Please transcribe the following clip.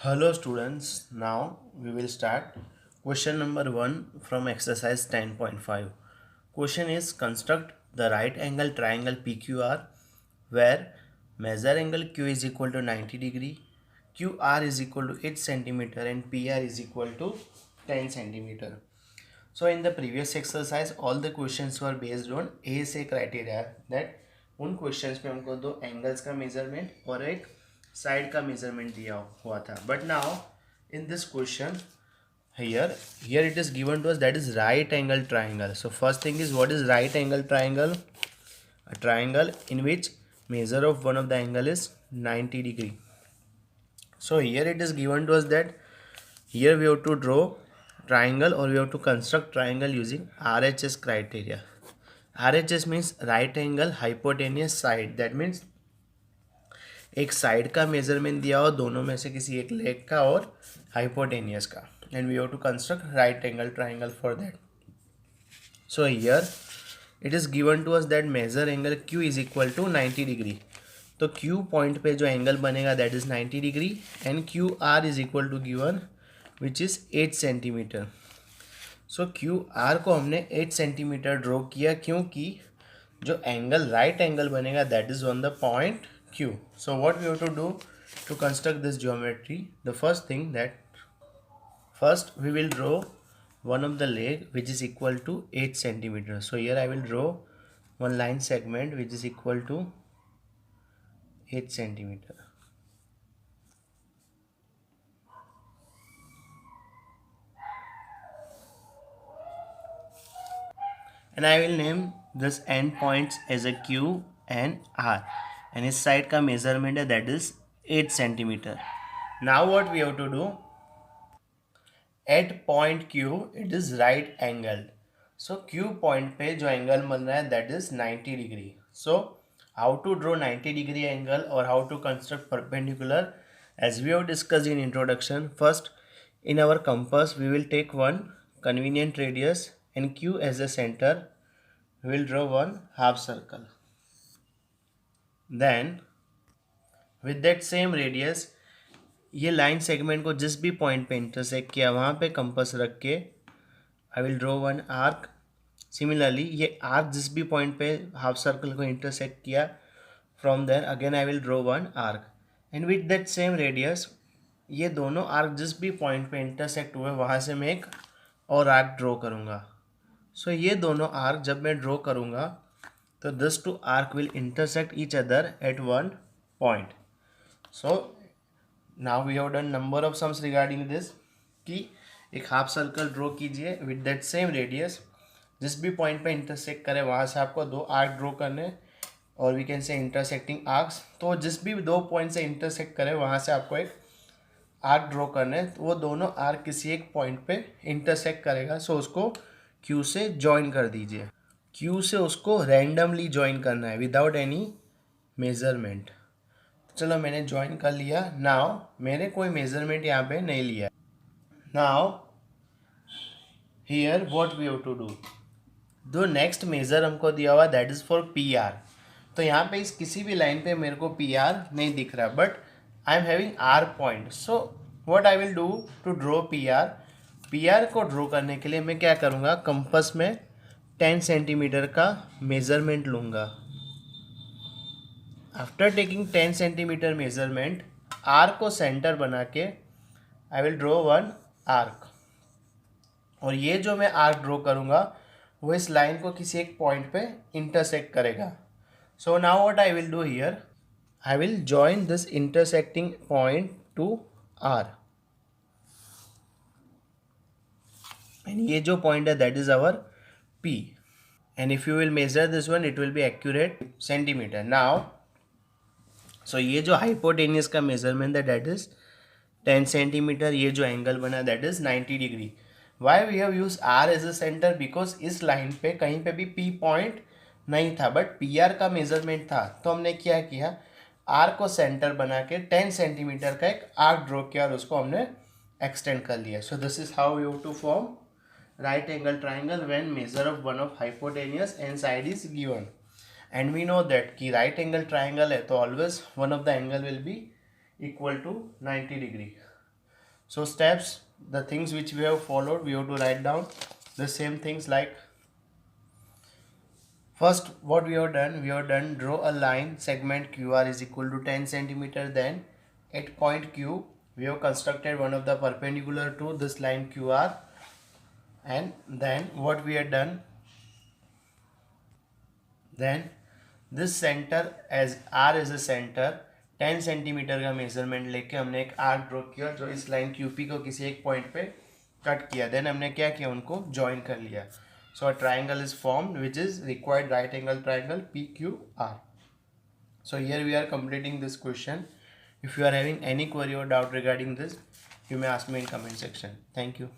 Hello students, now we will start question number 1 from exercise 10.5. Question is construct the right angle triangle PQR where measure angle Q is equal to 90 degree, QR is equal to 8 centimeter and PR is equal to 10 centimeter. So in the previous exercise all the questions were based on ASA criteria that उन questions पे हमको दो angles का measurement और एक side का measurement दिया हुआ था. But now in this question here it is given to us that is right angle triangle. So first thing is, what is right angle triangle? A triangle in which measure of one of the angle is 90 degree. So here it is given to us that here we have to draw triangle or we have to construct triangle using RHS criteria. RHS means right angle hypotenuse side. That means एक side का measurement दिया हो दोनों में से किसी एक leg का और हाइपोटेनियस का, and we have to construct right angle triangle for that. So here it is given to us that measure angle Q is equal to 90 degree. तो Q पॉइंट पे जो एंगल बनेगा that is 90 degree and QR is equal to given which is 8 centimetre. So QR को हमने 8 centimetre draw किया क्योंकि जो एंगल राइट एंगल बनेगा that is on the point Q. So what we have to do to construct this geometry? The first thing that first we will draw one of the leg which is equal to 8 centimeters. So here I will draw one line segment which is equal to 8 centimeter. And I will name this end points as a Q and R. And इस side का measurement है that is 8 centimetre. Now what we have to do at point Q it is right angle. So Q point पे जो angle बन रहा है that is 90 degree. So how to draw 90 degree angle और how to construct perpendicular as we have discussed in introduction. First in our compass we will take one convenient radius and Q as a center. We will draw one half circle. Then with that same radius ये line segment को जिस भी point पे intersect किया वहाँ पे compass रख के I will draw one arc. Similarly ये आर्क जिस भी पॉइंट पे हाफ सर्कल को इंटरसेक्ट किया from there again I will draw one arc and with that same radius ये दोनों आर्क जिस भी पॉइंट पे इंटरसेक्ट हुए वहाँ से मैं एक और आर्क ड्रॉ करूँगा. सो ये दोनों आर्क जब मैं ड्रॉ करूँगा तो this two arc will intersect each other at one point. So now we have done number of sums regarding this कि एक हाफ सर्कल ड्रॉ कीजिए विद दैट सेम रेडियस जिस भी पॉइंट पे इंटरसेक्ट करे वहाँ से आपको दो आर्क ड्रॉ करने और we can say intersecting arcs. तो जिस भी दो पॉइंट से इंटरसेक्ट करे वहाँ से आपको एक आर्क ड्रॉ करने, तो वो दोनों आर्क किसी एक पॉइंट पे इंटरसेक्ट करेगा. सो उसको Q से ज्वाइन कर दीजिए. Q से उसको रैंडमली ज्वाइन करना है विदाउट एनी मेजरमेंट. चलो मैंने ज्वाइन कर लिया. नाउ मैंने कोई मेजरमेंट यहाँ पे नहीं लिया. Now here what we have to do, जो नेक्स्ट मेजर हमको दिया हुआ दैट इज़ फॉर PR. तो यहाँ पे इस किसी भी लाइन पे मेरे को PR नहीं दिख रहा but I am having R point. So what I will do to draw PR को ड्रॉ करने के लिए मैं क्या करूँगा, कंपास में 10 सेंटीमीटर का मेजरमेंट लूँगा. After taking 10 centimetre measurement R को सेंटर बना के I will draw one arc. और ये जो मैं आर्क ड्रॉ करूँगा वो इस लाइन को किसी एक पॉइंट पे इंटरसेक्ट करेगा. So now what I will do here, I will join this intersecting point to R. And ये जो पॉइंट है that is our P. And if you will measure this one it will be accurate centimetre. Now so ये जो hypotenuse का measurement है that is 10 centimetre. ये जो angle बना that is 90 degree. Why we have use R as a centre, because इस line पे कहीं पे भी P पॉइंट नहीं था बट PR का मेजरमेंट था. तो हमने क्या किया, R को सेंटर बना के 10 सेंटीमीटर का एक आर्क ड्रॉ किया और उसको हमने एक्सटेंड कर लिया. So this is how you have to form right angle triangle when measure of one of hypotenuse and side is given. And we know that कि right angle triangle है तो always one of the angle will be equal to 90 degree. So steps, the things which we have followed, we have to write down the same things. Like first, what we have done, draw a line segment QR is equal to 10 centimeter. Then at point Q, we have constructed one of the perpendicular to this line QR. And then what we have done, then this center as R is a center, 10 centimetre का measurement लेके हमने एक arc draw किया जो इस line QP को किसी एक पॉइंट पे कट किया. देन हमने क्या किया, उनको ज्वाइन कर लिया. So a triangle is formed which is required right angle triangle PQR. So here we are completing this question. If you are having any query or doubt regarding this, you may ask me in comment section. Thank you.